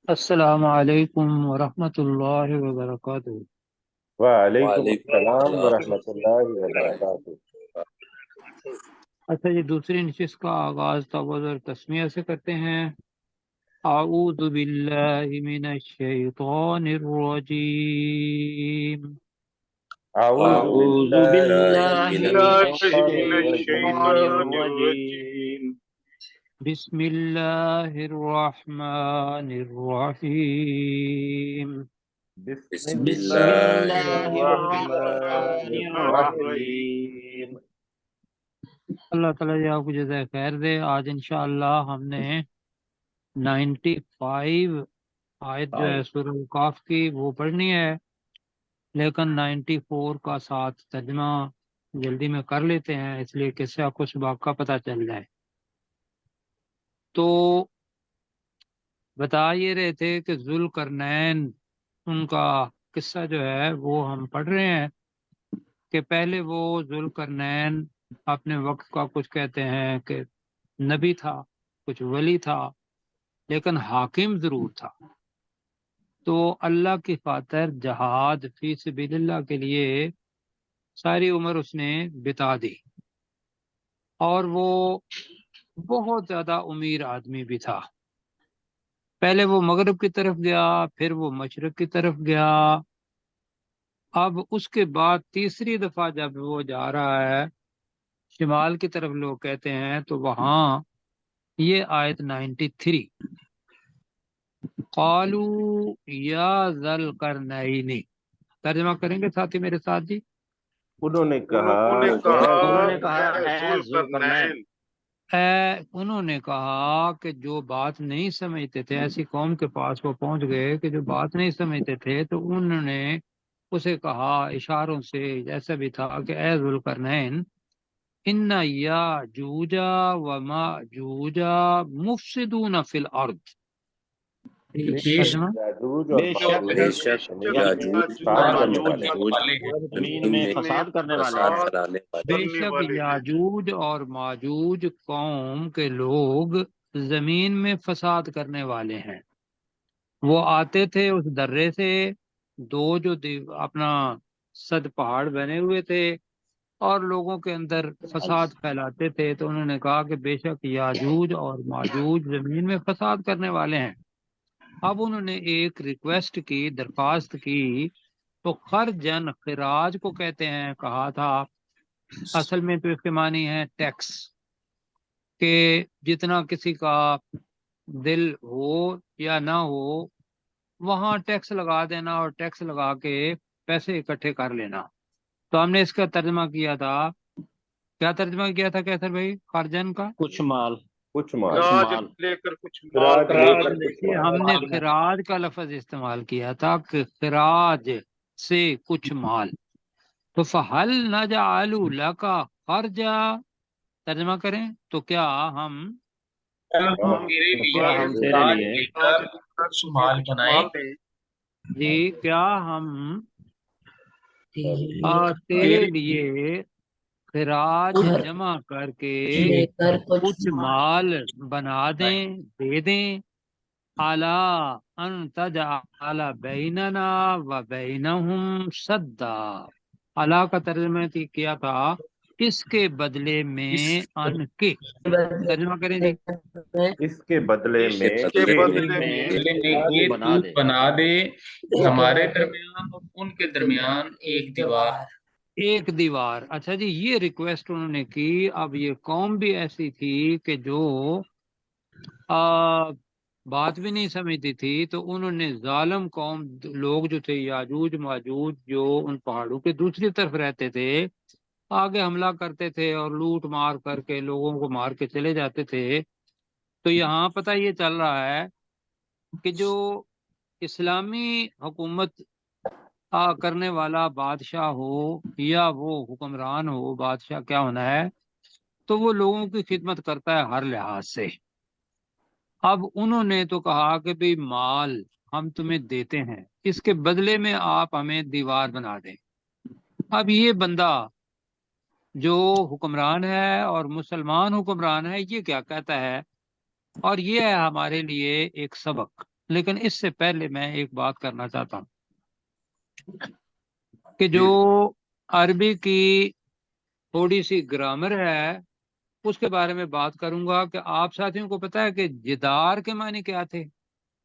السلام علیکم ورحمۃ اللہ وبرکاتہ۔ وعلیکم وعلیکم السلام السلام ورحمۃ اللہ ورحمۃ اللہ وبرکاتہ۔ وبرکاتہ۔ اچھا جی، دوسری نشست کا آغاز تعوذ اور تسمیہ سے کرتے ہیں۔ اعوذ باللہ من الشیطان الرجیم۔ اعوذ اعوذ باللہ باللہ من من الشیطان من الرجیم۔ الشیطان الرجیم بسم اللہ الرحمن الرحیم۔ بسم بسم بسم اللہ اللہ اللہ الرحمن الرحمن الرحمن الرحیم۔ الرحیم۔ اللہ تعالیٰ جی آپ کو جزائے خیر دے۔ آج انشاءاللہ ہم نے 95 آیت جو ہے سورہ القاف کی وہ پڑھنی ہے، لیکن 94 کا ساتھ ترجمہ جلدی میں کر لیتے ہیں، اس لیے کہ اس سے آپ کو سباق کا پتہ چل جائے۔ تو بتا یہ رہے تھے کہ ذوالقرنین ان کا قصہ جو ہے وہ ہم پڑھ رہے ہیں کہ پہلے وہ ذوالقرنین اپنے وقت کا کچھ کہتے ہیں کہ نبی تھا، کچھ ولی تھا، لیکن حاکم ضرور تھا۔ تو اللہ کی خاطر جہاد فی سبیل اللہ کے لیے ساری عمر اس نے بتا دی، اور وہ بہت زیادہ امیر آدمی بھی تھا۔ پہلے وہ مغرب کی طرف گیا، پھر وہ مشرق کی طرف گیا۔ اب اس کے بعد تیسری دفعہ جب وہ جا رہا ہے شمال کی طرف، لوگ کہتے ہیں، تو وہاں یہ آیت 93، قالو یا ذا القرنین، ترجمہ کریں گے ساتھی میرے ساتھ جی؟ انہوں نے کہا انہوں نے اے کہا اے ذوالقرنین، انہوں نے کہا کہ جو بات نہیں سمجھتے تھے، ایسی قوم کے پاس وہ پہنچ گئے کہ جو بات نہیں سمجھتے تھے، تو انہوں نے اسے کہا اشاروں سے، جیسا بھی تھا، کہ اے ذوالقرنین، ان یاجوجا و ماجوجا مفسدون فی الارض۔ ترجمہ یاجوج اور بے شک ماجوج بے شک یاجوج فساد اور کرنے ماجوج والے ہیں۔ ماجوج والے ہیں، زمین زمین میں میں فساد کرنے والے فساد ہیں۔ پھیلانے والے بے کرنے شک والے ہیں۔ یاجوج اور ماجوج قوم کے لوگ زمین میں فساد کرنے والے ہیں۔ وہ آتے تھے اس درے سے، دو جو اپنا صد پہاڑ بنے ہوئے تھے، اور لوگوں کے اندر فساد پھیلاتے تھے۔ تو انہوں نے کہا کہ بے شک یاجوج اور ماجوج زمین میں فساد کرنے والے ہیں۔ اب انہوں نے ایک ریکویسٹ کی، درخواست کی، تو خرجن، خراج کو کہتے ہیں، کہا تھا۔ اصل میں تو اس کے معنی ہے ٹیکس، کہ جتنا کسی کا دل ہو یا نہ ہو وہاں ٹیکس لگا دینا، اور ٹیکس لگا کے پیسے اکٹھے کر لینا۔ تو ہم نے اس کا ترجمہ کیا تھا، کیا ترجمہ کیا تھا کیسر بھائی خرجن کا؟ کچھ مال، کچھ مال، کچھ راج مال، لے کر کچھ مال خراج لے دینا۔ کر کچھ یہ مال۔ ہم نے خراج کا لفظ استعمال کیا تھا کہ خراج سے کچھ مال۔ تو فہل نجعل لک خرجا، ترجمہ کریں تو کیا ہم ہم میرے کیا لیے ہم تیرے تیرے لیے راج لے کر کچھ تجھے مال کچھ بنائیں، مال دیں۔ جی کیا ہم تیرے تیرے لیے خراج جمع کر کے کچھ مال بنا دیں، دے دیں، اعلی ان تجعل بیننا و بینہم سدا۔ اعلی کا ترجمہ کیا تھا اس کے بدلے میں ان کے، ترجمہ کریں جی۔ اس کے بدلے اس میں کے بدلے بدلے میں میں بدلے میں تو یہ بنا تو دے بنا دے ہمارے درمیان اور ان کے درمیان ایک دیوار۔ ایک دیوار، اچھا جی، یہ ریکویسٹ انہوں نے کی۔ اب یہ قوم بھی ایسی تھی کہ جو بات بھی نہیں سمجھتی تھی، تو انہوں نے ظالم قوم لوگ جو تھے یاجوج ماجوج، جو ان پہاڑوں کے دوسری طرف رہتے تھے، آگے حملہ کرتے تھے اور لوٹ مار کر کے لوگوں کو مار کے چلے جاتے تھے۔ تو یہاں پتہ یہ چل رہا ہے کہ جو اسلامی حکومت کرنے والا بادشاہ ہو یا وہ حکمران ہو، بادشاہ کیا ہونا ہے، تو وہ لوگوں کی خدمت کرتا ہے ہر لحاظ سے۔ اب انہوں نے تو کہا کہ بھئی مال ہم تمہیں دیتے ہیں، اس کے بدلے میں آپ ہمیں دیوار بنا دیں۔ اب یہ بندہ جو حکمران ہے اور مسلمان حکمران ہے، یہ کیا کہتا ہے، اور یہ ہے ہمارے لیے ایک سبق۔ لیکن اس سے پہلے میں ایک بات کرنا چاہتا ہوں کہ جو عربی کی تھوڑی سی گرامر ہے اس کے بارے میں بات کروں گا کہ آپ ساتھیوں کو پتا ہے کہ جدار کے معنی کیا تھے؟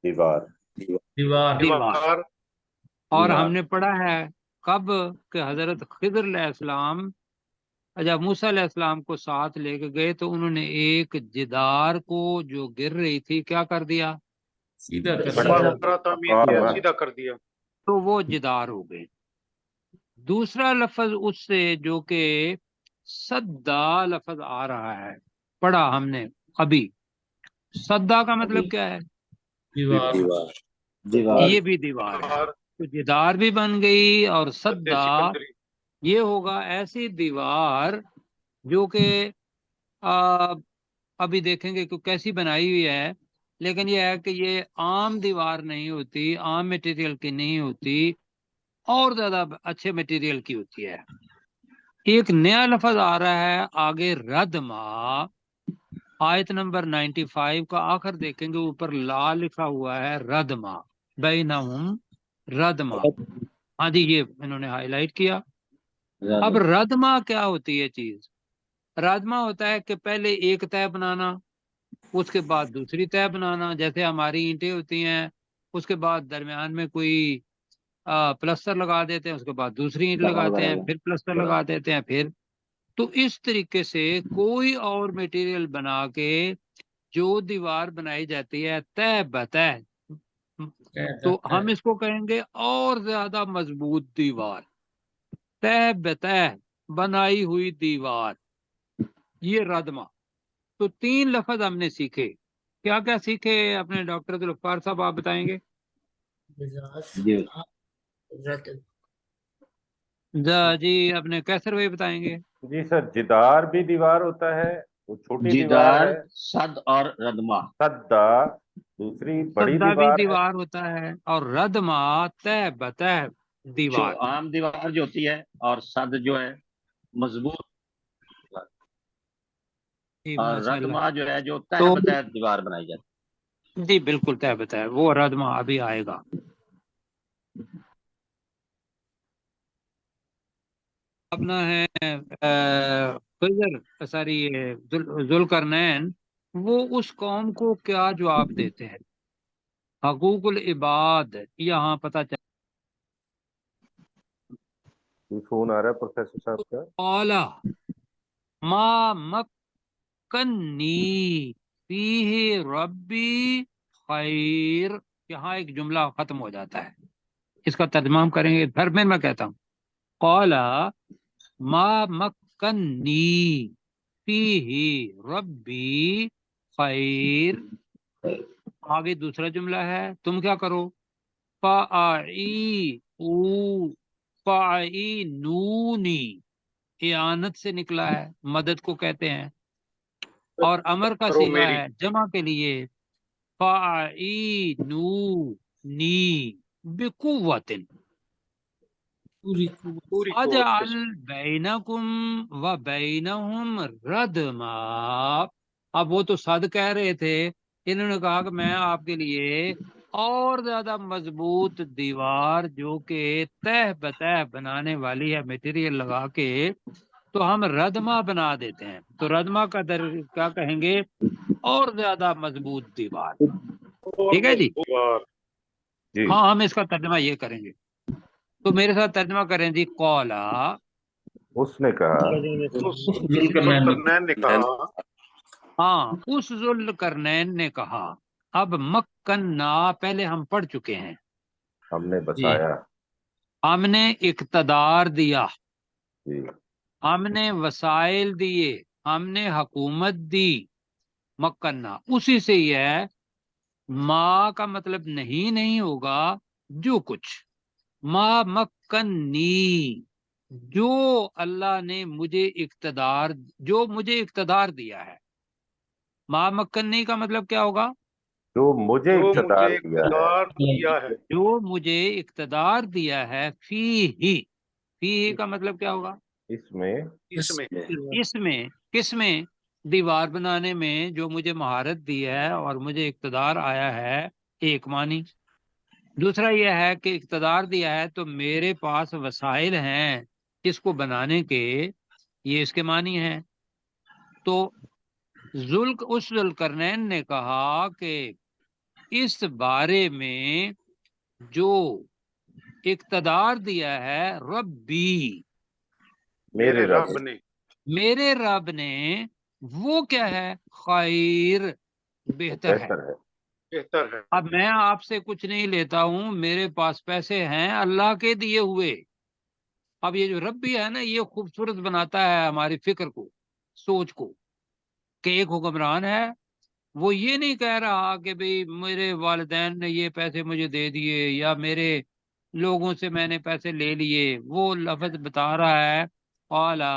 دیوار. دیوار. دیوار. اور دیوار. ہم نے پڑھا ہے کب کہ حضرت خضر علیہ السلام جب موسیٰ علیہ السلام کو ساتھ لے کے گئے تو انہوں نے ایک جدار کو جو گر رہی تھی کیا کر دیا؟ سیدھا کر پتھرا تعمیر کیا، ہاں. سیدھا کر دیا. تو وہ جدار ہو گئے. دوسرا لفظ اس سے جو کہ صدا لفظ آ رہا ہے پڑھا ہم نے ابھی. صدا کا مطلب کیا ہے؟ دیوار. یہ بھی دیوار ہے. تو جدار بھی بن گئی اور صدا سکندری. یہ ہوگا ایسی دیوار جو کہ ابھی دیکھیں گے کہ کیسی بنائی ہوئی ہے، لیکن یہ ہے کہ یہ عام دیوار نہیں ہوتی، عام میٹیریل کی نہیں ہوتی، اور زیادہ اچھے میٹیریل کی ہوتی ہے. ایک نیا لفظ آ رہا ہے آگے ردما، آیت نمبر 95 کا آخر دیکھیں گے اوپر لا لکھا ہوا ہے ردما بینہم ردما. ہاں جی یہ انہوں نے ہائی لائٹ کیا. اب ردما کیا ہوتی ہے چیز؟ ردما ہوتا ہے کہ پہلے ایک تہ بنانا، اس کے بعد دوسری تہ بنانا. جیسے ہماری اینٹیں ہوتی ہیں، اس کے بعد درمیان میں کوئی پلسٹر لگا دیتے ہیں، اس کے بعد دوسری اینٹ لگاتے ہیں، پھر پلسٹر لگا دیتے ہیں، پھر تو اس طریقے سے کوئی اور میٹیریل بنا کے جو دیوار بنائی جاتی ہے تہ بتہ، تو ہم اس کو کہیں گے اور زیادہ مضبوط دیوار، تہ بتہ بنائی ہوئی دیوار، یہ ردما. تو 3 لفظ ہم نے سیکھے. کیا کیا سیکھے اپنے ڈاکٹر ذوالفقار صاحب آپ بتائیں گے؟ جی اپنے کیسر بھائی بتائیں گے؟ جی سر، جدار بھی دیوار ہوتا ہے، وہ چھوٹی دیوار ہے. صد اور ردما. صدا دوسری بڑی صدا بھی دیوار ہے. دیوار ہوتا ہے اور ردما تہ بتہ دیوار. عام دیوار جو ہوتی ہے اور صد جو ہے مضبوط، جی اور ماشاء اللہ. ردما جو ہے جو تہ تو بتہ دیوار بنائی جاتی جی بالکل تہ بتہ ہے، وہ ردما ابھی آئے گا. اپنا ہے خضر ساری ذوالقرنین، وہ اس قوم کو کیا جواب دیتے ہیں؟ حقوق العباد یہاں پتہ چل یہ فون آ رہا ہے پروفیسر صاحب کا. اولا ما مکنی فیہ ربی خیر. یہاں ایک جملہ ختم ہو جاتا ہے، اس کا ترجمہ ہم کریں گے. پھر میں کہتا ہوں قولا ما مکنی فیہ ربی خیر. آگے دوسرا جملہ ہے تم کیا کرو، فَأَعِينُونِي، اعانت سے نکلا ہے، مدد کو کہتے ہیں، اور امر کا کرو صیغہ میری. ہے جمع کے لیے فَأَعِينُونِي بِقُوَّةٍ پوری پوری قوت کے اجعل ساتھ. بینکم و بینہم ردما. اب وہ تو صد کہہ رہے تھے، انہوں نے کہا کہ میں آپ کے لیے اور زیادہ مضبوط دیوار جو کہ تہ بتہ بنانے والی ہے میٹیریل لگا کے، تو ہم ردما بنا دیتے ہیں. تو ردما کا کیا کہیں گے؟ اور زیادہ مضبوط دیوار. اور ٹھیک ہے جی. دیوار. جی ہاں ہم اس کا ترجمہ یہ کریں گے. تو میرے ساتھ ترجمہ کریں جی. قولا، اس نے کہا. ذوالقرنین نے کہا. ہاں اس ذوالقرنین نے کہا. اب مکننا پہلے ہم پڑھ چکے ہیں، ہم نے جی بسایا. ہم نے اقتدار دیا، جی ہم نے وسائل دیے، ہم نے حکومت دی. مکننا اسی سے ہی ہے. ما کا مطلب نہیں ہوگا جو کچھ. ما مکنی، جو اللہ نے مجھے اقتدار دیا ہے. ما مکنی کا مطلب کیا ہوگا؟ جو مجھے جو اقتدار مجھے دیا ہے. اقتدار دیا ہے. جو مجھے اقتدار دیا ہے. فی کا مطلب کیا ہوگا؟ اس میں. کس میں دیوار بنانے میں جو مجھے مہارت دی ہے اور مجھے اقتدار آیا ہے، ایک معنی. دوسرا یہ ہے کہ اقتدار دیا ہے تو میرے پاس وسائل ہیں اس کو بنانے کے، یہ اس کے معنی ہے. تو اس ذوالقرنین نے کہا کہ اس بارے میں جو اقتدار دیا ہے ربی، میرے رب نے میرے رب نے، وہ کیا ہے؟ خیر، بہتر ہے. بہتر ہے. بہتر ہے. اب میں آپ سے کچھ نہیں لیتا ہوں، میرے پاس پیسے ہیں اللہ کے دیے ہوئے. اب یہ جو ربی ہے نا، یہ خوبصورت بناتا ہے ہماری فکر کو، سوچ کو، کہ ایک حکمران ہے، وہ یہ نہیں کہہ رہا کہ بھئی میرے والدین نے یہ پیسے مجھے دے دیے یا میرے لوگوں سے میں نے پیسے لے لیے. وہ لفظ بتا رہا ہے قالا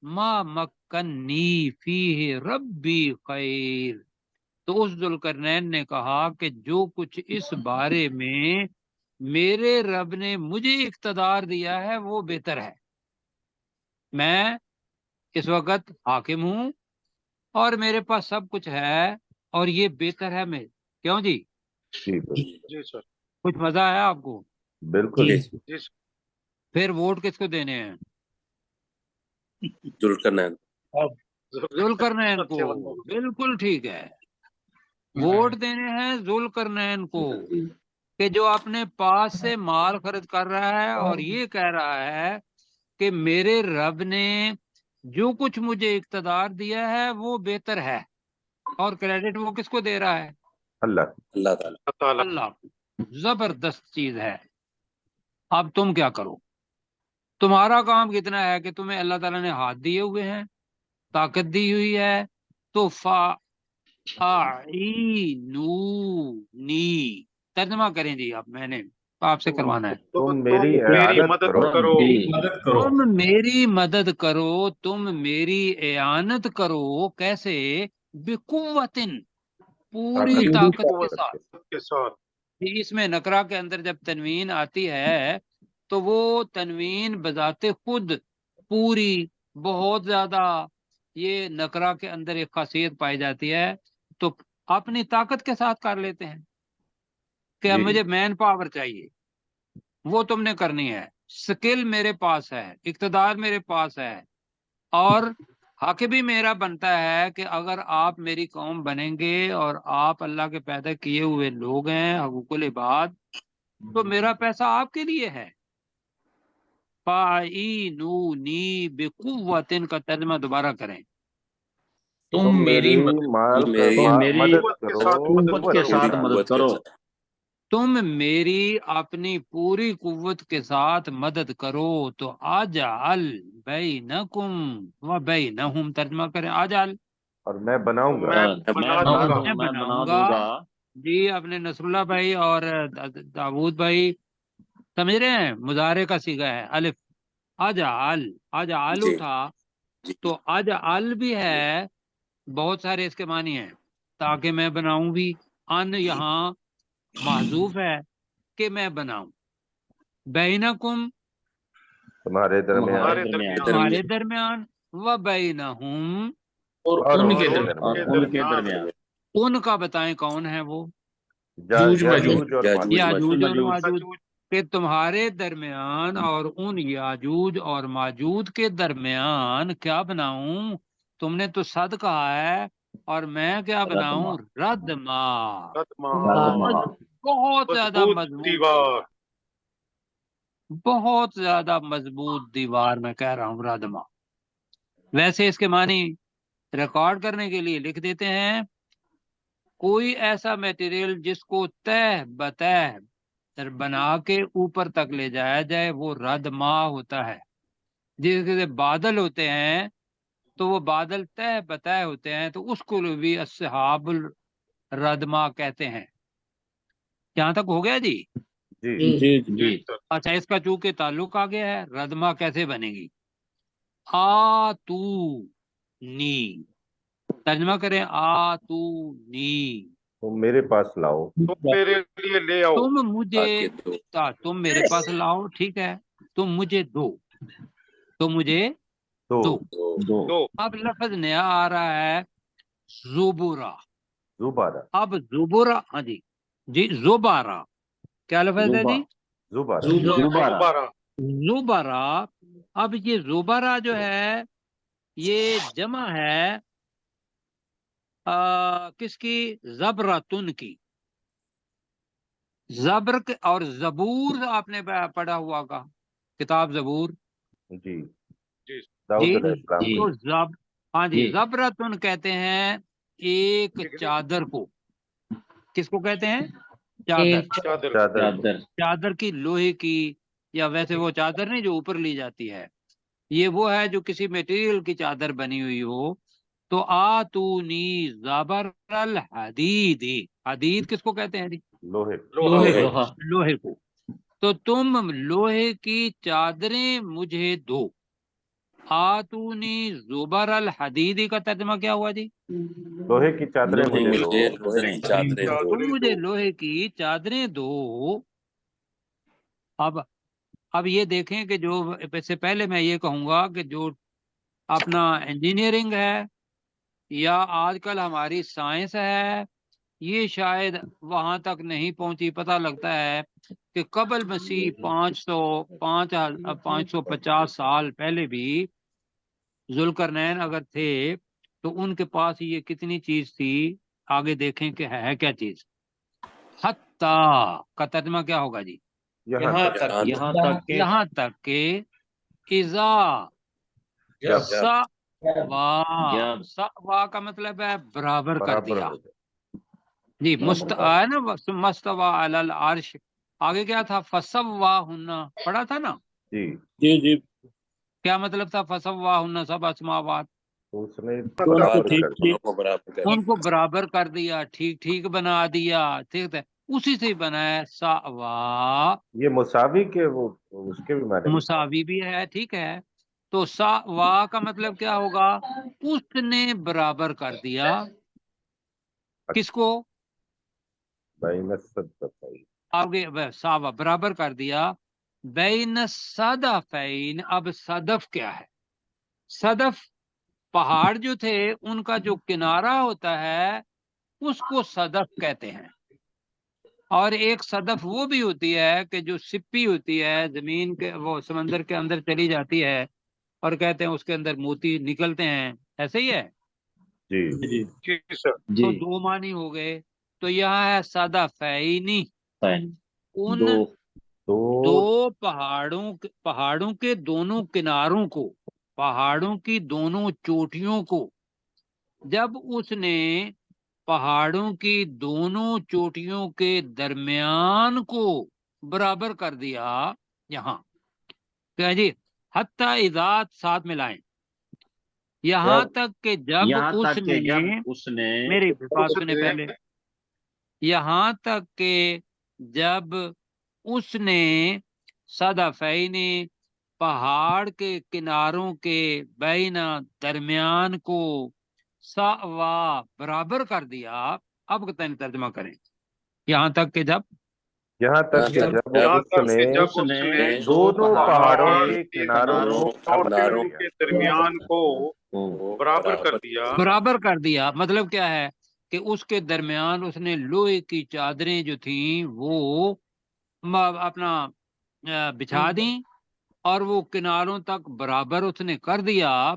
ما مکنی فیہ ربی خیر. تو اس ذوالقرنین نے کہا کہ جو کچھ اس بارے میں میرے رب نے مجھے اقتدار دیا ہے وہ بہتر ہے. میں اس وقت حاکم ہوں اور میرے پاس سب کچھ ہے اور یہ بہتر ہے. میں کیوں جی؟ جی بالکل. جی سر. کچھ مزہ آیا آپ کو؟ بالکل. جی سر. پھر ووٹ کس کو دینے ہیں؟ ذوالقرنین. ذوالقرنین کو. اچھے بندوں کو. بالکل ٹھیک ہے، ووٹ دینے ہیں ذوالقرنین کو، کہ جو اپنے پاس سے مال خرچ کر رہا ہے اور یہ کہہ رہا ہے کہ میرے رب نے جو کچھ مجھے اقتدار دیا ہے وہ بہتر ہے. اور کریڈٹ وہ کس کو دے رہا ہے؟ اللہ. اللہ تعالیٰ. تعالیٰ. اللہ کو. زبردست چیز ہے. اب تم کیا کرو؟ تمہارا کام کتنا ہے کہ تمہیں اللہ تعالیٰ نے ہاتھ دیے ہوئے ہیں، طاقت دی ہوئی ہے، تو نی ترجمہ کریں جی آپ، میں نے آپ سے کروانا ہے. تم میری میری اعانت مدد کرو. کرو. مدد کرو. تم میری مدد کرو، تم میری اعانت کرو. کیسے؟ بقوتن، پوری طاقت کے ساتھ. کے ساتھ. اس میں نکرہ کے اندر جب تنوین آتی ہے تو وہ تنوین بذات خود پوری، بہت زیادہ، یہ نکرہ کے اندر ایک خاصیت پائی جاتی ہے. تو اپنی طاقت کے ساتھ کر لیتے ہیں کہ جی. مجھے مین پاور چاہیے، وہ تم نے کرنی ہے. سکل میرے پاس ہے، اقتدار میرے پاس ہے، اور حق بھی میرا بنتا ہے کہ اگر آپ میری قوم بنیں گے اور آپ اللہ کے پیدا کیے ہوئے لوگ ہیں، حقوق العباد، تو میرا پیسہ آپ کے لیے ہے. فَاعِینُونِی بِقُوَّةٍ کا ترجمہ دوبارہ کریں. تم میری مدد مال میری مدد قوت کے کرو. ساتھ مدد قوت کے کرو. ساتھ پوری مدد قوت کے کرو. ساتھ. تم میری اپنی پوری قوت کے ساتھ مدد کرو. تو اجعل بینکم و بینہم، ترجمہ کریں اجعل. اور میں بناؤں گا. میں بنا دوں گا. میں بنا بناؤں دوں گا. گا. جی اپنے نصر اللہ بھائی اور داود بھائی سمجھ رہے ہیں، مضارع کا صیغہ ہے الف. اجعل، اجعل جی تھا جی تو اجعل بھی ہے، بہت سارے اس کے معنی ہیں. تاکہ میں بناؤں بھی، ان یہاں محذوف ہے کہ میں بناؤں. بینکم، تمہارے درمیان. ہمارے درمیان. تمہارے درمیان، و بینہم، اور اور ان ان کے کے درمیان. اور درمیان. ان کے درمیان. ان کا بتائیں کون ہے وہ؟ جوج یاجوج اور یاجوج. ماجوج. یاجوج اور ماجوج. ماجوج. کہ تمہارے درمیان اور ان یاجوج اور ماجوج کے درمیان کیا بناؤں؟ تم نے تو صد کہا ہے، اور میں کیا بناؤں؟ ردما. بہت زیادہ مضبوط مضبوط، دیوار. بہت زیادہ مضبوط دیوار میں کہہ رہا ہوں، ردما. ویسے اس کے معنی ریکارڈ کرنے کے لیے لکھ دیتے ہیں، کوئی ایسا میٹیریل جس کو تہ بتہ بنا کے اوپر تک لے جایا جائے وہ ردما ہوتا ہے. جیسے بادل ہوتے ہیں تو وہ بادل تہ بتہ ہوتے ہیں، تو اس کو بھی اصحاب الردما کہتے ہیں. یہاں تک ہو گیا جی؟ جی. جی جی جی. سر. اچھا، اس کا چونکہ تعلق آ گیا ہے، ردما کیسے بنے گی؟ آتو نی، ترجمہ کریں آتو نی. تم میرے پاس لاؤ. تم میرے لیے لے آؤ. تم مجھے، تاکہ دو. تم میرے پاس لاؤ، ٹھیک ہے، تم مجھے دو، تم مجھے تو دو. دو. دو. اب لفظ نیا آ رہا ہے زبورا. دوبارہ. اب زبورا، ہاں جی، جی زبارہ کیا لفظ ہے جی؟ زبارہ زبارہ زبرا. اب یہ زبرا جو ہے یہ جمع ہے کس کی؟ زبرتن کی. زبر اور زبور آپ نے پڑھا ہوا کا کتاب زبور. جی جی داؤد جی علیہ السلام جی کو. تو ہاں جی جی زبرتن کہتے ہیں ایک چادر کو. کس کو کہتے ہیں؟ چادر. چادر چادر کو. چادر چادر کی لوہے کی، یا ویسے وہ چادر نہیں جو اوپر لی جاتی ہے، یہ وہ ہے جو کسی میٹیریل کی چادر بنی ہوئی ہو. تو آتونی زبر الحدید. حدید کس کو کہتے ہیں جی؟ لوہے. لوہا لوہا لوہے کو. تو تم لوہے کی چادریں مجھے دو. آتونی زبر الحدید کا ترجمہ کیا ہوا جی؟ لوہے کی چادریں تم مجھے دو. مجھے لوہے کی چادریں دو. تم مجھے لوہے کی چادریں دو. اب یہ دیکھیں کہ جو اس سے پہلے میں یہ کہوں گا کہ جو اپنا انجینئرنگ ہے یا آج کل ہماری سائنس ہے، یہ شاید وہاں تک نہیں پہنچی. پتہ لگتا ہے کہ قبل مسیح 550 سال پہلے بھی ذوالقرنین اگر تھے تو ان کے پاس یہ کتنی چیز تھی. آگے دیکھیں کہ ہے کیا چیز. حتیٰ کا ترجمہ کیا ہوگا جی؟ یہاں تک. یہاں تک کہ یہاں تک کہ اذا جب جب سوا کا مطلب ہے برابر کر برابر دیا ہو جائے. جی. ہے نا مستوى علی العرش. آگے کیا تھا؟ فسواہن پڑھا تھا نا. جی جی جی کیا مطلب تھا فسواہن سبع سماوات؟ تو اس نے دونوں برابر ٹھیک کر دیا. دونوں کو برابر کر ان کو برابر کر دیا، ٹھیک ٹھیک بنا دیا. ٹھیک ہے، اسی سے بنا ہے سوا. یہ مساوی کے وہ اس کے بھی معنی میں. مساوی بھی ہے، ٹھیک ہے. تو سوا کا مطلب کیا ہوگا؟ اس نے برابر کر دیا. کس کو؟ بین الصدفین. آگے ساوا برابر کر دیا بین صدفین. اب صدف کیا ہے؟ صدف پہاڑ جو تھے ان کا جو کنارہ ہوتا ہے اس کو صدف کہتے ہیں. اور ایک صدف وہ بھی ہوتی ہے کہ جو سپی ہوتی ہے زمین کے، وہ سمندر کے اندر چلی جاتی ہے اور کہتے ہیں اس کے اندر موتی نکلتے ہیں. ایسے ہی ہے. جی جی جی سر جی تو دو معنی ہو گئے. تو یہاں ہے صدفینی. ان دو دو پہاڑوں کے دونوں کناروں کو، پہاڑوں کی دونوں چوٹیوں کو، جب اس نے پہاڑوں کی دونوں چوٹیوں کے درمیان کو برابر کر دیا. یہاں کیا جی؟ حتیٰ اذات ساتھ ملائیں. یہاں جب تک کہ جب یہاں اس تک کہ نے، جب اس نے میری بات اس سنیں نے پہلے، یہاں تک کہ جب اس نے صدفین پہاڑ کے کناروں کے بین درمیان کو سوا برابر کر دیا. اب ترجمہ کریں. یہاں تک کہ جب یہاں تک کہ جب یہاں اس تک نے کہ جب اس اس نے نے دونوں پہاڑوں پہاڑ کے کے کناروں کو برابر کر چوٹیوں دیا. کے درمیان کو برابر کر دیا. برابر کر دیا مطلب کیا ہے کہ اس کے درمیان اس نے لوہے کی چادریں جو تھیں وہ اپنا بچھا دیں اور وہ کناروں تک برابر اس نے کر دیا.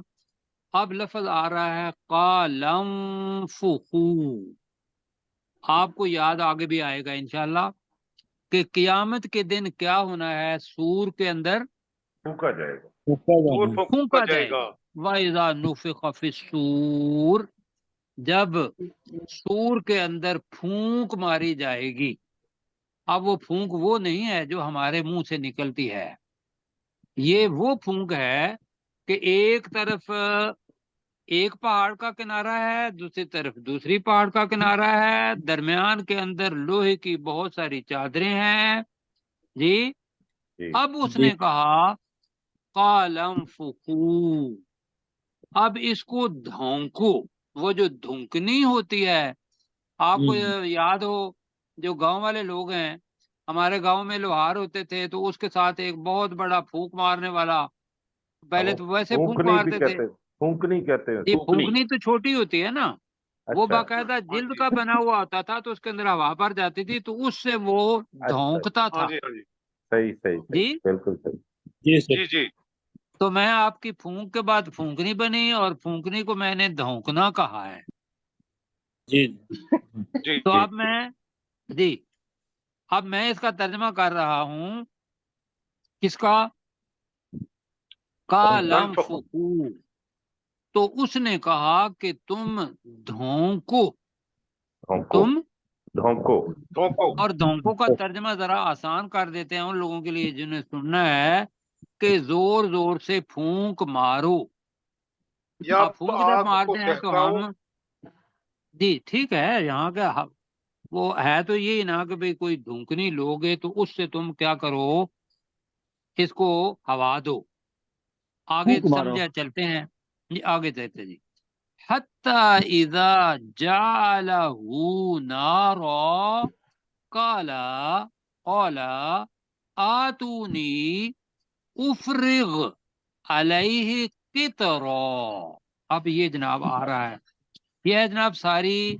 اب لفظ آ رہا ہے قالم فخو. آپ کو یاد آگے بھی آئے گا انشاءاللہ کہ قیامت کے دن کیا ہونا ہے. سور کے اندر پھونکا جائے گا. سور پھونکا پھونکا جائے جائے گا. گا. وَإِذَا نُفِخَ فِي الصُّورِ. جب سور کے اندر پھونک ماری جائے گی. اب وہ پھونک وہ نہیں ہے جو ہمارے منہ سے نکلتی ہے، یہ وہ پھونک ہے کہ ایک طرف ایک پہاڑ کا کنارہ ہے، دوسری طرف دوسری پہاڑ کا کنارہ ہے، درمیان کے اندر لوہے کی بہت ساری چادریں ہیں. جی جی اب اس نے کہا قالم فخو. اب اس کو دھونکو. وہ جو دھونکنی ہوتی ہے، آپ کو یاد ہو جو گاؤں والے لوگ ہیں، ہمارے گاؤں میں لوہار ہوتے تھے تو اس کے ساتھ ایک بہت بڑا پھونک مارنے والا. پہلے تو ویسے پھونک پھونکنی بھی مارتے تھے. کہتے ہیں. پھونکنی کہتے ہیں. یہ پھونکنی تو چھوٹی ہوتی ہے نا. وہ اچھا باقاعدہ جلد کا بنا ہوا ہوتا تھا تو اس کے اندر ہوا بھر جاتی تھی تو اس سے وہ دھونکتا ہاں تھا. جی ہاں جی صحیح صحیح جی صحیح بالکل صحیح. جی سر. جی جی تو میں آپ کی پھونک کے بعد پھونکنی بنی اور پھونکنی کو میں نے دھونکنا کہا ہے. جی جی تو جی اب جی اب میں اس کا ترجمہ کر رہا ہوں کس کا لم تنفخ فکو. تو اس نے کہا کہ تم دھونکو. دھونکو تم دھونکو. دھوکو اور دھونکو کا ترجمہ ذرا آسان کر دیتے ہیں ان لوگوں کے لیے جنہیں سننا ہے کہ زور زور سے پھونک مارو. یا آپ پھونک جب آگ کو مارتے ہیں تو دہکاؤ. ہم جی ٹھیک ہے یہاں کا وہ ہے تو یہی نا کہ بھئی کوئی دھونکنی لوگے تو اس سے تم کیا کرو اس کو ہوا دو. آگے پھونک مارو. سمجھا چلتے ہیں جی آگے چلتے جی. حتی اذا جعلہ نارا قال آتونی افرغ علیہ قطرا. اب یہ جناب آ رہا ہے یہ ہے جناب ساری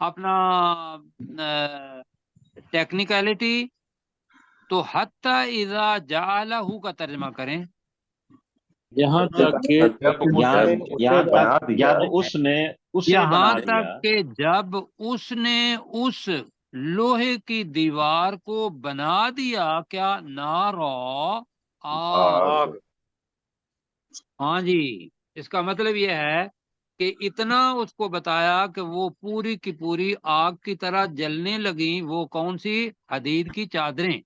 اپنا ٹیکنیکلٹی. تو حتی اذا جعلہ کا ترجمہ کریں. یہاں تک کہ جب اس یہاں نے اسے بنا تک دیا. جب اس نے اسے یہاں بنا تک دیا. کہ جب اس نے اس لوہے کی دیوار کو بنا دیا کیا نارا آگ. آگ ہاں جی اس کا مطلب یہ ہے کہ اتنا اس کو بتایا کہ وہ پوری کی پوری آگ کی طرح جلنے لگیں. وہ کون سی حدید کی چادریں.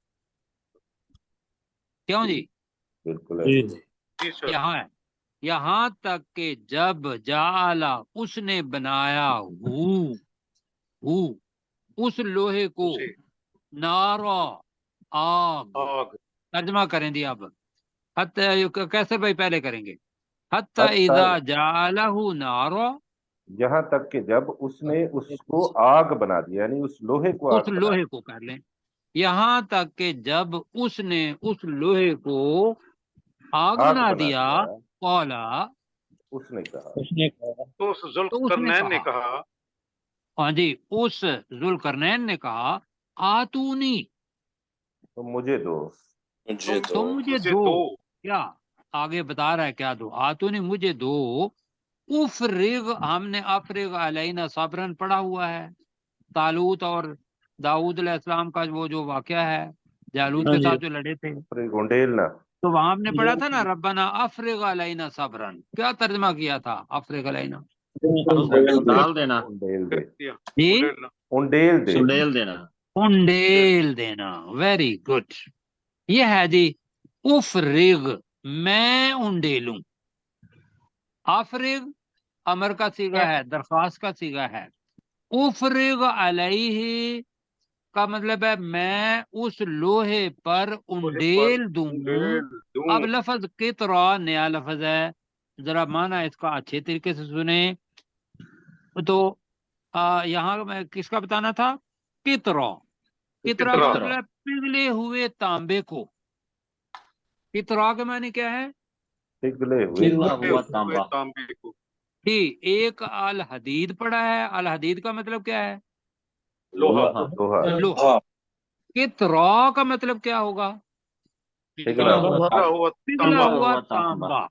کیوں جی بالکل جی ایسے. جی سر یہاں ہے یہاں تک کہ جب جعلا اس نے بنایا اس لوہے کو اسے نارا آگ. آگ ترجمہ کریں دی اب حتی کیسے بھائی پہلے کریں گے. حتی حتی اذا جعلہ نارا یہاں تک کہ جب اس نے اس کو آگ بنا دیا یعنی اس لوہے کو اس آگ بنا لوہے کو کر لیں. یہاں تک کہ جب اس نے اس لوہے کو آگ بنا دیا قولا اس نے کہا. اس نے کہا. تو اس تو اس نے ذوالقرنین نے کہا کہا ہاں جی اس ذوالقرنین نے کہا آتونی تو مجھے دو. مجھے دو تم مجھے مجھے دو. دو. کیا آگے بتا رہا ہے کیا دو. آتونی مجھے دو. افرغ ہم نے افرغ علینا صبرن پڑھا ہوا ہے. طالوت اور داؤد علیہ السلام کا وہ جو واقعہ ہے جالوت ہاں کے جی. ساتھ جو لڑے تھے پھر گنڈیلنا. تو وہاں ہم نے پڑھا تھا نا ربنا افرغ علینا صبرن. کیا ترجمہ کیا تھا افرغ علینا. ڈال دینا. انڈیل دے. جی انڈیل دے. سنڈیل دینا. انڈیل دینا. Very good. یہ ہے جی افرغ میں انڈیلوں. افرغ امر کا صیغہ ہے درخواست کا صیغہ ہے. افرغ علیہ کا مطلب ہے میں اس لوہے پر انڈیل دوں. اب لفظ قطرہ نیا لفظ ہے ذرا معنی اس کا اچھے طریقے سے سنیں. تو یہاں میں کس کا بتانا تھا قطرہ. قطرہ کا مطلب پگھلے ہوئے تانبے کو. قطرہ کا معنی کیا ہے پگھلے ہوئے. پگھلا ہوا تانبا. تانبے کو جی ایک الحدید پڑا ہے. الحدید کا مطلب کیا ہے لوہا لوہا. لوہا. قطرہ کا مطلب کیا ہوگا پگھلا ہوا. پگھلا ہوا پگھلا تانبا. ہوا تانبا.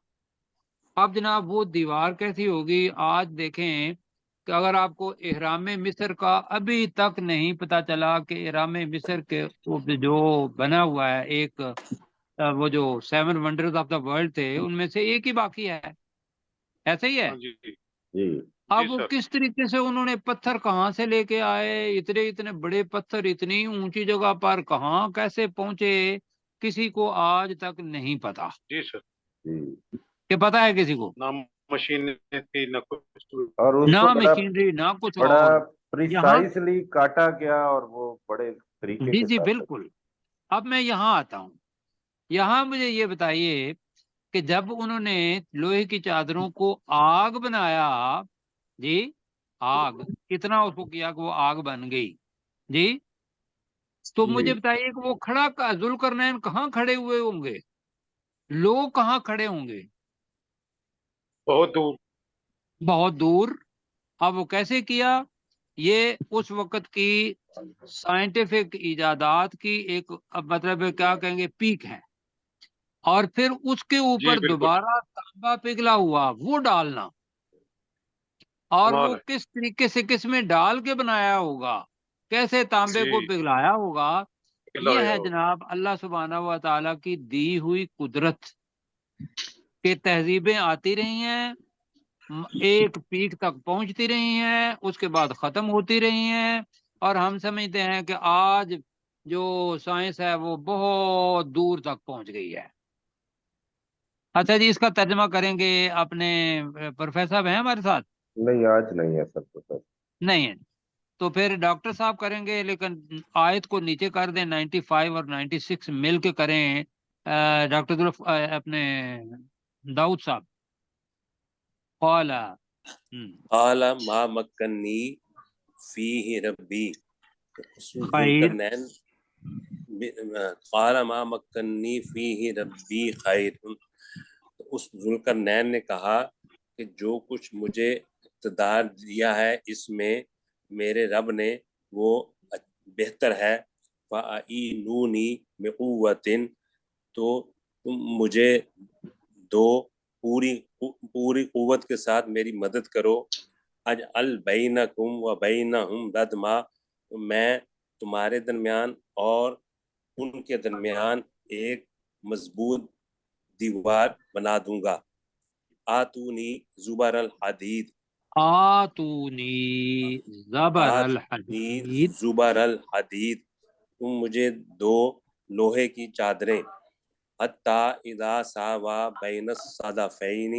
اب جناب وہ دیوار کیسی ہوگی آج دیکھیں کہ اگر آپ کو احرام مصر کا ابھی تک نہیں پتا چلا کہ احرام مصر کے جو بنا ہوا ہے ایک وہ جو 7 ونڈرز آف دا ورلڈ تھے ان میں سے ایک ہی باقی ہے. ایسے ہی ہے. ہاں جی جی اب جی وہ سر کس طریقے سے انہوں نے پتھر کہاں سے لے کے آئے اتنے اتنے بڑے پتھر اتنی اونچی جگہ پر کہاں کیسے پہنچے کسی کو آج تک نہیں پتا. جی سر. جی. کہ پتا ہے کسی کو نہ مشین تھی نہ کچھ. اور اس نہ کو مشینری نہ کچھ بڑا اور. یہاں پریسائزلی کاٹا گیا اور وہ بڑے طریقے جی کے جی ساتھ. بالکل. اب میں یہاں آتا ہوں. یہاں مجھے یہ بتائیے کہ جب انہوں نے لوہے کی چادروں کو آگ بنایا جی آگ کتنا اس کو کیا کہ وہ آگ بن گئی جی تو مجھے بتائیے کہ وہ کھڑا ذوالقرنین کہاں کھڑے ہوئے ہوں گے لوگ کہاں کھڑے ہوں گے بہت دور. بہت دور. اب وہ کیسے کیا؟ یہ اس وقت کی سائنٹیفک ایجادات کی ایک مطلب کیا کہیں گے پیک ہے، اور پھر اس کے جی اوپر بالکل دوبارہ تانبا پگھلا ہوا وہ ڈالنا، اور کمال وہ ہے کس طریقے سے کس میں ڈال کے بنایا ہوگا، کیسے تانبے جی کو پگھلایا ہوگا، یہ کھلایا ہے ہو جناب اللہ سبحانہ و تعالیٰ کی دی ہوئی قدرت کہ تہذیبیں آتی رہی ہیں، ایک پیک تک پہنچتی رہی ہیں، اس کے بعد ختم ہوتی رہی ہیں، اور ہم سمجھتے ہیں کہ آج جو سائنس ہے وہ بہت دور تک پہنچ گئی ہے۔ اچھا جی، اس کا ترجمہ کریں گے اپنے پروفیسر صاحب ہیں ہمارے ساتھ؟ نہیں آج نہیں ہے سب کو. نہیں ہے تو پھر ڈاکٹر صاحب کریں گے، لیکن آیت کو نیچے کر دیں، 95 اور 96 مل کے کریں۔ ڈاکٹر اپنے داؤد صاحب قال قال ما مکنی فیہ ربی، خیر ذوالقرنین قال ما مکنی فیہ ربی خیر، اس ذوالقرنین نے کہا کہ جو کچھ مجھے اقتدار دیا ہے اس میں میرے رب نے وہ بہتر ہے، فَأَعِینُونِی بِقُوَّةٍ، تو تم مجھے دو پوری قوت کے ساتھ میری مدد کرو، اجعل بینکم و بینہم ردما، میں تمہارے درمیان اور ان کے درمیان ایک مضبوط دیوار بنا دوں گا، آتونی زبر الحدید، آتونی زبر آتونی الحدید، زبر الحدید، تم مجھے دو لوہے کی چادریں، حتیٰ اذا ساوا بین الصدفین،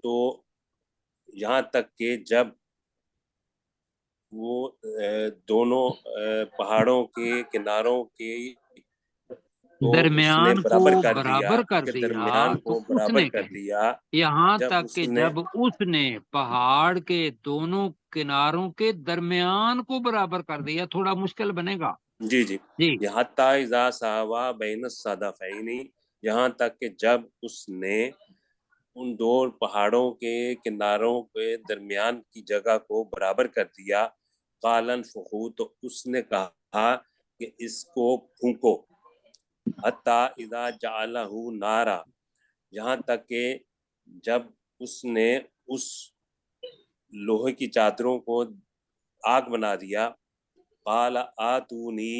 تو یہاں تک کہ جب وہ دونوں پہاڑوں کے کناروں کے تو اس نے درمیان کو برابر کر دیا، برابر کر کے دیا، درمیان تو کو اس برابر نے کر کہے دیا، یہاں جب تک اس کہ نے جب اس نے پہاڑ کے دونوں کناروں کے درمیان کو برابر کر دیا، تھوڑا مشکل بنے گا جی جی جی۔ یہ حتیٰ اذا ساوا بین الصدفین، یہاں تک کہ جب اس نے ان دو پہاڑوں کے کناروں کے درمیان کی جگہ کو برابر کر دیا، قال انفخوا، تو اس نے کہا کہ اس کو پھونکو، حتیٰ اذا جعلہ نارا، یہاں تک کہ جب اس نے اس لوہے کی چادروں کو آگ بنا دیا، قال آتونی،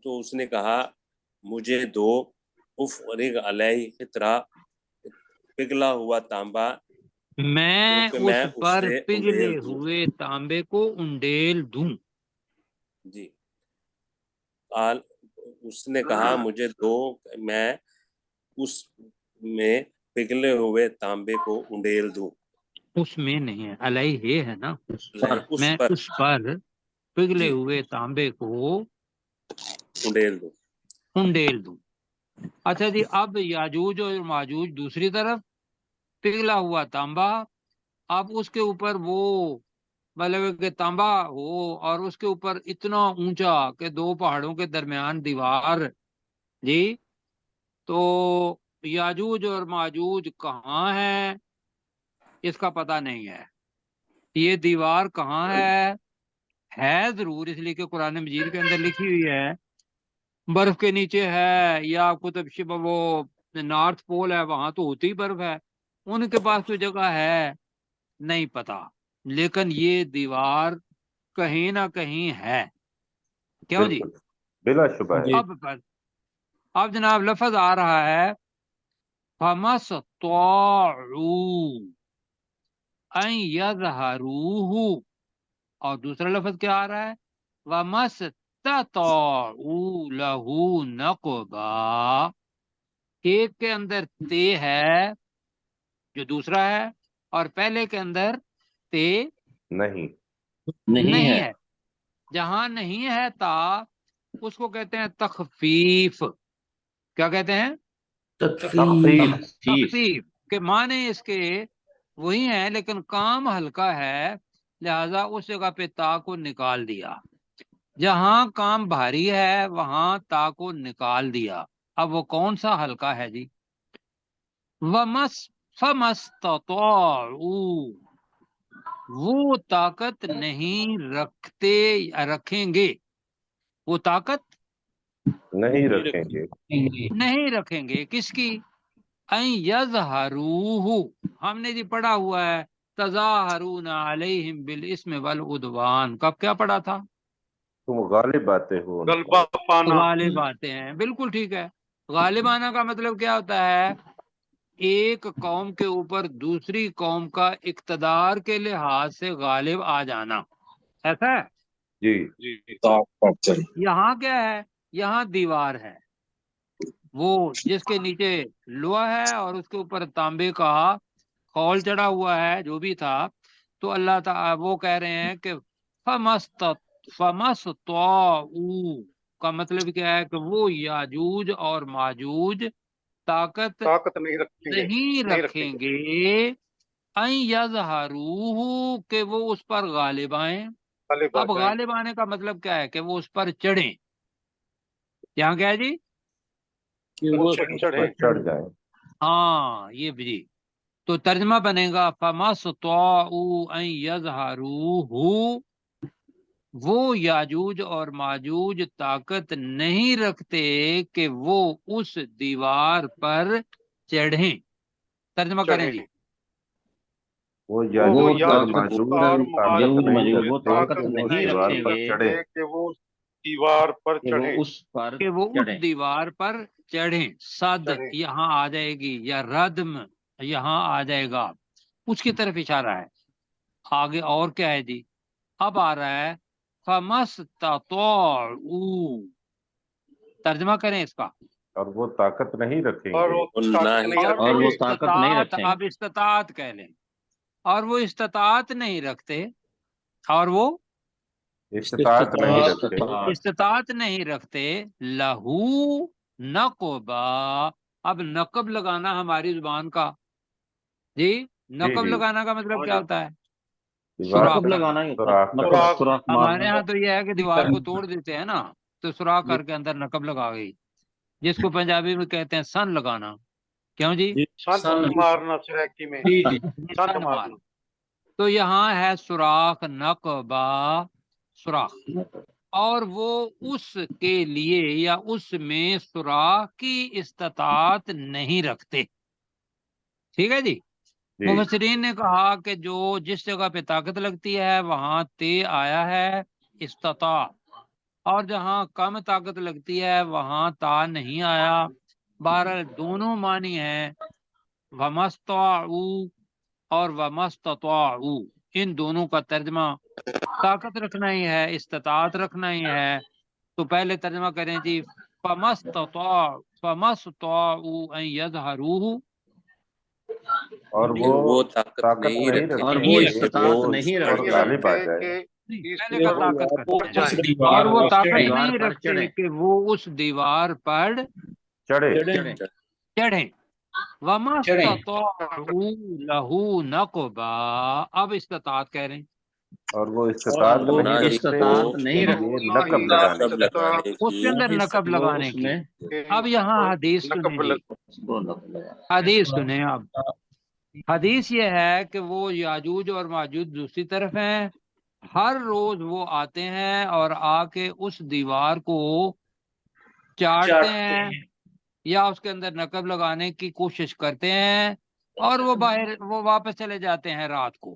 تو اس نے کہا مجھے دو، افرغ علیہ قطرہ، پگھلا ہوا تانبا، میں جو کہ اس میں پر اسے پگھلے انڈیل دوں۔ ہوئے تانبے کو انڈیل دوں۔ جی قال، اس نے کہا مجھے دو، میں اس میں پگھلے ہوئے تانبے کو انڈیل دوں، اس میں نہیں ہے، علیہ ہے نا، پر اس میں پر، اس پر پگھلے جی ہوئے تانبے کو انڈیل دوں۔ انڈیل دوں۔ اچھا جی، اب یاجوج اور ماجوج دوسری طرف، پگھلا ہوا تانبا، اب اس کے اوپر وہ مطلب کہ تانبا ہو اور اس کے اوپر اتنا اونچا کہ دو پہاڑوں کے درمیان دیوار، جی، تو یاجوج اور ماجوج کہاں ہے اس کا پتہ نہیں ہے، یہ دیوار کہاں ہے ضرور، اس لیے کہ قرآن مجید کے اندر لکھی ہوئی ہے برف کے نیچے ہے، یا قطب شبہ وہ نارتھ پول ہے، وہاں تو ہوتی ہی برف ہے، ان کے پاس تو جگہ ہے نہیں پتا، لیکن یہ دیوار کہیں نہ کہیں ہے، کیوں جی؟ بالکل بلا شبہ ہے. جی اب جناب لفظ آ رہا ہے فَمَسْطَاعُوا أَن يَظْهَرُوهُ، اور دوسرا لفظ کیا آ رہا ہے وَمَسْتَطَاعُوا لَهُ نَقْبًا، ایک کے اندر تے ہے جو دوسرا ہے، اور پہلے کے اندر تے نہیں نہیں ہے، جہاں نہیں ہے تا اس کو کہتے ہیں تخفیف، کیا کہتے ہیں؟ تخفیف. تخفیف کے معنی اس کے وہی ہیں، لیکن کام ہلکا ہے، لہذا اس جگہ پہ تا کو نکال دیا، جہاں کام بھاری ہے وہاں تا کو نکال دیا۔ اب وہ کون سا ہلکا ہے جی؟ فَمَسْتَطَاعُوا، وہ طاقت نہیں رکھیں گے، وہ طاقت نہیں رکھیں گے، نہیں رکھیں گے کس کی؟ این یظہروہ، ہم نے جی پڑھا ہوا ہے تظاہرون علیہم بالاسم والعدوان، کب کیا پڑھا تھا؟ تم غالب آتے ہو ان پر۔ غلبہ پانا، غالب آتے ہیں، بالکل ٹھیک ہے۔ غالب آنا کا مطلب کیا ہوتا ہے؟ ایک قوم کے اوپر دوسری قوم کا اقتدار کے لحاظ سے غالب آ جانا، ایسا ہے؟ جی جی یہاں کیا ہے؟ یہاں دیوار ہے، وہ جس کے نیچے لوہا ہے اور اس کے اوپر تانبے کا خول چڑھا ہوا ہے، جو بھی تھا، تو اللہ تعالی وہ کہہ رہے ہیں کہ فمستطاعوا کا مطلب کیا ہے کہ وہ یاجوج اور ماجوج طاقت طاقت نہیں رکھیں گے، نہیں رکھیں گے ان یظہروہ کہ وہ اس پر غالب آئیں۔ غالب آ اب جائیں۔ غالب آنے کا مطلب کیا ہے؟ کہ وہ اس پر چڑھیں۔ یہاں کیا ہے جی؟ چڑھیں۔ چڑھ جائیں۔ ہاں یہ بھی، تو ترجمہ بنے گا فَمَسْطَاعُوا أَن يَظْهَرُوهُ، وہ یاجوج اور ماجوج طاقت نہیں رکھتے کہ وہ اس دیوار پر چڑھیں۔ ترجمہ کریں جی۔ وہ وہ یاجوج اور یاجوج ماجوج اور طاقت نہیں ماجوج وہ رکھتے طاقت کہ وہ اس نہیں دیوار رکھیں پر گے چڑھے۔ کہ وہ دیوار پر کہ وہ چڑھیں، اس پر کہ وہ چڑھیں۔ اس دیوار پر چڑھیں۔ صد چڑھیں۔ یہاں آ جائے گی، یا ردم یہاں آ جائے گا، اس کی طرف اشارہ ہے۔ آگے اور کیا ہے جی؟ اب آ رہا ہے فَمَسْتَطَاعُوا، ترجمہ کریں اس کا۔ اور وہ طاقت نہیں رکھیں اور گے، وہ طاقت نہیں اور رکھیں وہ گے، طاقت نہیں رکھیں گے۔ اب استطاعت کہہ لیں، اور وہ استطاعت نہیں رکھتے، اور وہ استطاعت نہیں رکھتے، استطاعت استطاعت نہیں رکھتے لہو نقبا۔ اب نقب لگانا ہماری زبان کا، جی جی نقب جی، لگانا کا مطلب ہاں کیا جی، ہوتا ہے؟ دیوار سوراخ نقب پر کرنا۔ لگانا ہی ہوتا ہے، سوراخ نقب کرنا۔ سوراخ ہمارے مارنا۔ ہاں تو یہ ہے کہ دیوار کو توڑ دیتے ہیں نا، تو سوراخ کر کے اندر نقب لگا گئی، جس کو پنجابی میں کہتے ہیں سن لگانا۔ کیوں جی؟ سن مارنا سریکی میں، سن سن مارنا۔ تو یہاں ہے سوراخ، نقبہ سوراخ، اور وہ اس کے لیے یا اس میں سوراخ کی استطاعت نہیں رکھتے۔ ٹھیک ہے جی؟ جی مفسرین نے کہا کہ جو جس جگہ پہ طاقت لگتی ہے وہاں تے آیا ہے استطاع، اور جہاں کم طاقت لگتی ہے وہاں تا نہیں آیا۔ بہرحال دونوں معنی ہیں، وَمَسْطَاعُوا اور وَمَسْتَطَاعُوا، ان دونوں کا ترجمہ طاقت رکھنا ہی ہے، استطاعت رکھنا ہی ہے۔ تو پہلے ترجمہ کریں جی فَمَسْطَاعُوا أَن يَظْهَرُوهُ، اور کہ وہ طاقت طاقت نہیں نہیں رکھیں اور رکھیں وہ گے گے کہ کہ وہ استطاعت وہ اس نہیں اس پر پر یہ رکھیں غالب آ رکھتے جائے۔ کہ اس پہلے کا پر طاقت کرتے اٹھ ہیں، جائیں، اور وہ طاقت دیوار نہیں پر رکھتے چڑھیں، کہ وہ اس دیوار پر چڑھے۔ چڑھیں۔ چڑھیں۔ وَمَسْتَطَاعُوا لَهُ نَقْبًا، اب استطاعت کہہ رہے ہیں، اور وہ اور استطاعت وہ نہیں نہ ہی رکھتے وہ استطاعت اس نہیں کے رکھتے لیے نہ نقب ہی لگانے نقب کی۔ لگانے اس کے کی، اندر نقب وہ لگانے اس کی۔ میں اب یہاں حدیث سنیں نقب جی، وہ نقب لگا۔ حدیث سنیں اب۔ حدیث یہ ہے کہ وہ یاجوج اور ماجوج دوسری طرف ہیں، ہر روز وہ آتے ہیں اور آ کے اس دیوار کو چاٹتے ہیں یا اس کے اندر نقب لگانے کی کوشش کرتے ہیں، اور وہ واپس چلے جاتے ہیں رات کو۔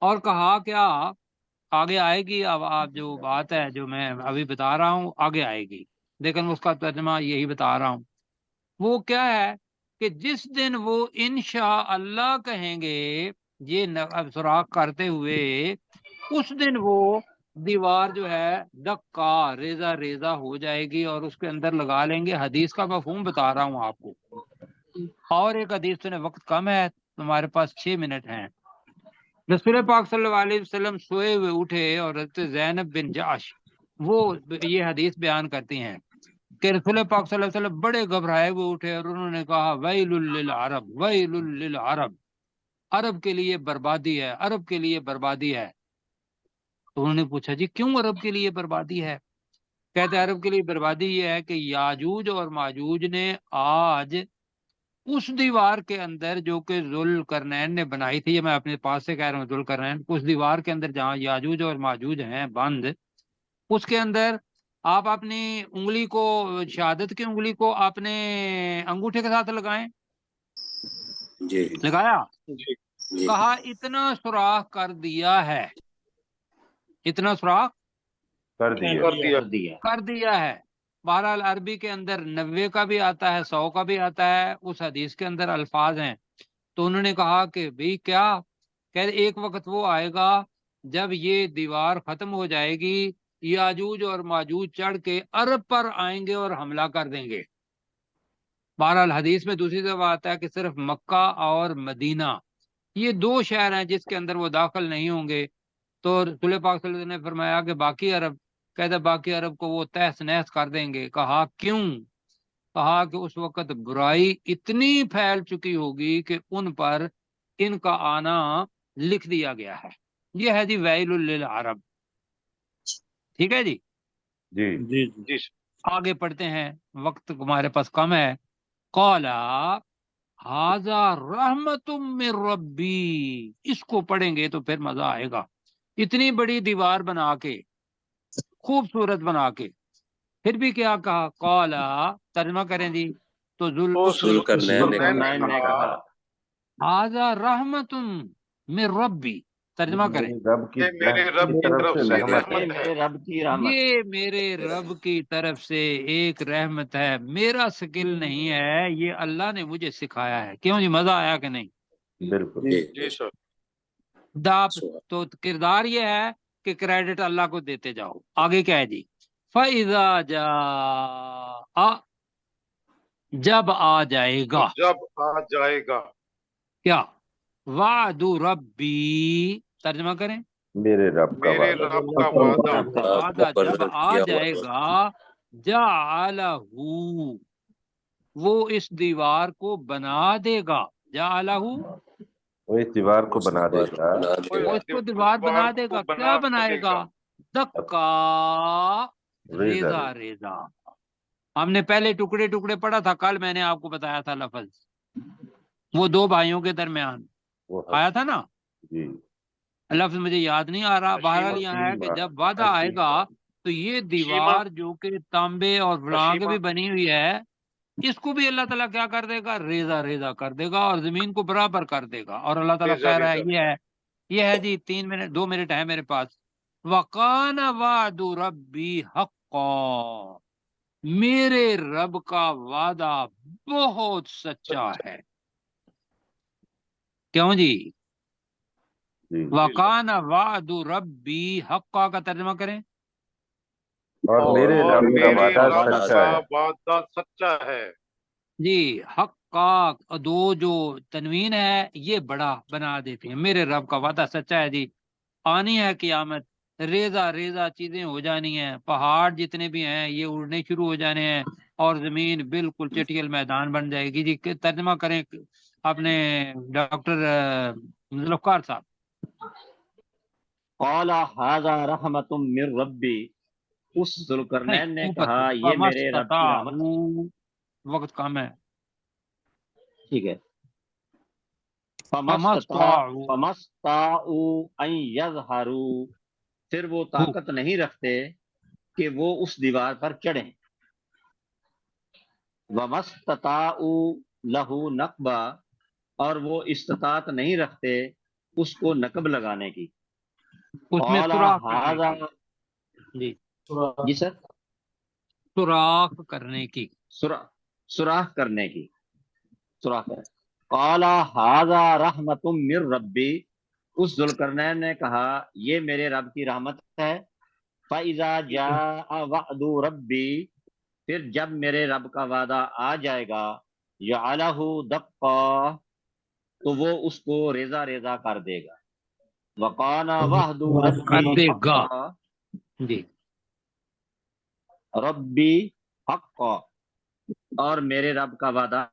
اور کہا کیا آگے آئے گی، اب آپ جو بات ہے جو میں ابھی بتا رہا ہوں آگے آئے گی، لیکن اس کا ترجمہ یہی بتا رہا ہوں۔ وہ کیا ہے کہ جس دن وہ انشاء اللہ کہیں گے، یہ سوراخ کرتے ہوئے، اس دن وہ دیوار جو ہے دکا ریزہ ریزہ ہو جائے گی اور اس کے اندر لگا لیں گے۔ حدیث کا مفہوم بتا رہا ہوں آپ کو۔ اور ایک حدیث سنے، وقت کم ہے، ہمارے پاس 6 منٹ ہیں۔ رسول پاک صلی اللہ علیہ وسلم سوئے ہوئے اٹھے اور حضرت زینب بن جاش وہ یہ حدیث بیان کرتی ہیں کہ رسول پاک صلی اللہ علیہ وسلم بڑے گھبرائے ہوئے اٹھے اور انہوں نے کہا ویل للعرب، ویل للعرب، عرب کے لیے بربادی ہے، عرب کے لیے بربادی ہے۔ تو انہوں نے پوچھا جی کیوں عرب کے لیے بربادی ہے؟ کہتے عرب کے لیے بربادی یہ ہے کہ یاجوج اور ماجوج نے آج اس دیوار کے اندر جو کہ ذوالقرنین نے بنائی تھی، یہ میں اپنے پاس سے کہہ رہا ہوں، ذوالقرنین اس دیوار کے اندر جہاں یاجوج اور ماجوج ہیں بند، اس کے اندر آپ اپنی انگلی کو، شہادت کی انگلی کو اپنے انگوٹھے کے ساتھ لگائیں. جی لگایا؟ جی جی کہا اتنا سوراخ کر دیا ہے، اتنا سوراخ کر دیا کر دیا ہے. بہرحال عربی کے اندر 90 کا بھی آتا ہے، 100 کا بھی آتا ہے. اس حدیث کے اندر الفاظ ہیں. تو انہوں نے کہا کہ بھئی کیا کہ ایک وقت وہ آئے گا جب یہ دیوار ختم ہو جائے گی، یاجوج اور ماجوج چڑھ کے عرب پر آئیں گے اور حملہ کر دیں گے. بہرحال حدیث میں دوسری طرف آتا ہے کہ صرف مکہ اور مدینہ یہ 2 شہر ہیں جس کے اندر وہ داخل نہیں ہوں گے. تو رسول پاک صلی اللہ علیہ وسلم نے فرمایا کہ باقی عرب، کہتے باقی عرب کو وہ تہس نہس کر دیں گے. کہا کیوں؟ کہا کہ اس وقت برائی اتنی پھیل چکی ہوگی کہ ان پر ان کا آنا لکھ دیا گیا ہے. یہ ہے جی ویل للعرب. ٹھیک ہے جی، جی جی جی آگے پڑھتے ہیں، وقت ہمارے پاس کم ہے. قالا ھذا رحمت من ربی، اس کو پڑھیں گے تو پھر مزہ آئے گا. اتنی بڑی دیوار بنا کے، خوبصورت بنا کے، پھر بھی کیا کہا؟ قالا، ترجمہ کریں جی. تو ذوالقرنین نے ذوالقرنین نے کہا ھذا رحمت من ربی، ترجمہ کریں. میرے رب کی کہ میرے رب کی طرف سے رحمت ہے. رحمت ہے. میرے رب کی رحمت. یہ میرے رب کی طرف سے ایک رحمت ہے، میرا سکل نہیں ہے، یہ اللہ نے مجھے سکھایا ہے. کیوں جی، مزہ آیا کہ نہیں؟ بالکل. جی سر. تو کردار یہ ہے کہ کریڈٹ اللہ کو دیتے جاؤ. آگے کیا ہے جی؟ فَإِذَا جَاءَ، جب آ جائے گا. جب آ جائے گا کیا؟ وعد ربی، ترجمہ کریں. میرے رب کا میرے وعدہ. رب کا وعدہ. وعدہ جب آ جائے گا، جعلہ، وہ اس دیوار کو بنا دے گا. جعلہ، وہ اس دیوار کو بنا دے گا. وہ اس کو دیوار بنا دے گا. کیا بنائے گا؟ دکا، ریزہ ریزا ریزا. ہم نے پہلے ٹکڑے ٹکڑے پڑھا تھا، کل میں نے آپ کو بتایا تھا لفظ، وہ 2 بھائیوں کے درمیان وہ آیا تھا نا. جی لفظ مجھے یاد نہیں آ رہا. بہرحال حشیمہ. یہاں ہے کہ جب وعدہ آئے گا تو یہ دیوار جو کہ تانبے اور فلاں کی بھی بنی ہوئی ہے، اس کو بھی اللہ تعالیٰ کیا کر دے گا؟ ریزا ریزا کر دے گا، اور زمین کو برابر کر دے گا. اور اللہ تعالیٰ ریزہ کہہ رہا ہے، ریزہ. یہ ہے جی 3 منٹ 2 منٹ ہے میرے پاس. وَقَانَ وَعْدُ رَبِّي حَقًّا، میرے رب کا وعدہ بہت سچا ہے. کیوں جی؟ جی. وَقَانَ وَعْدُ رَبِّي حَقًّا کا ترجمہ کریں. اور میرے اور رب کا میرے وعدہ رب سچا کا ہے. وعدہ سچا ہے. جی، حق کا 2 جو تنوین ہے یہ بڑا بنا دیتے ہیں. میرے رب کا وعدہ سچا ہے جی. آنی ہے قیامت، ریزہ ریزہ چیزیں ہو جانی ہیں، پہاڑ جتنے بھی ہیں یہ اڑنے شروع ہو جانے ہیں، اور زمین بالکل چٹیل میدان بن جائے گی. جی ترجمہ کریں اپنے ڈاکٹر ذوالفقار صاحب. قال ھذا رحمت من ربی، اس ذوالقرنین نے اوپر کہا یہ میرے رب کی رحمت. وقت کم ہے. ٹھیک ہے. فَمَسْتَطَاعُوا، فَمَسْتَطَاعُوا أَن يَظْهَرُوا، پھر وہ طاقت نہیں رکھتے کہ وہ اس دیوار پر چڑھیں. وَمَسْتَطَاعُوا لَهُ نَقْبًا، اور وہ استطاعت نہیں رکھتے اس کو نقب لگانے کی. اس میں قَالَ سوراخ کرنے هَذَا، کی. جی سر، سوراخ کرنے کی. سوراخ کرنے کی، سوراخ کرنے. قَالَ هَذَا رَحْمَةٌ مِّن رَّبِّي، اس ذوالقرنین نے کہا یہ میرے رب کی رحمت ہے. فَإِذَا جَاءَ وَعْدُ رَبِّي، پھر جب میرے رب کا وعدہ آ جائے گا، جَعَلَهُ دَقًّا، تو وہ اس کو ریزہ ریزہ کر دے گا. وَقَانَ وَعْدُ کر رَبِّي دے گا. حَقًّا، جی، ربی حقا، اور میرے رب کا وعدہ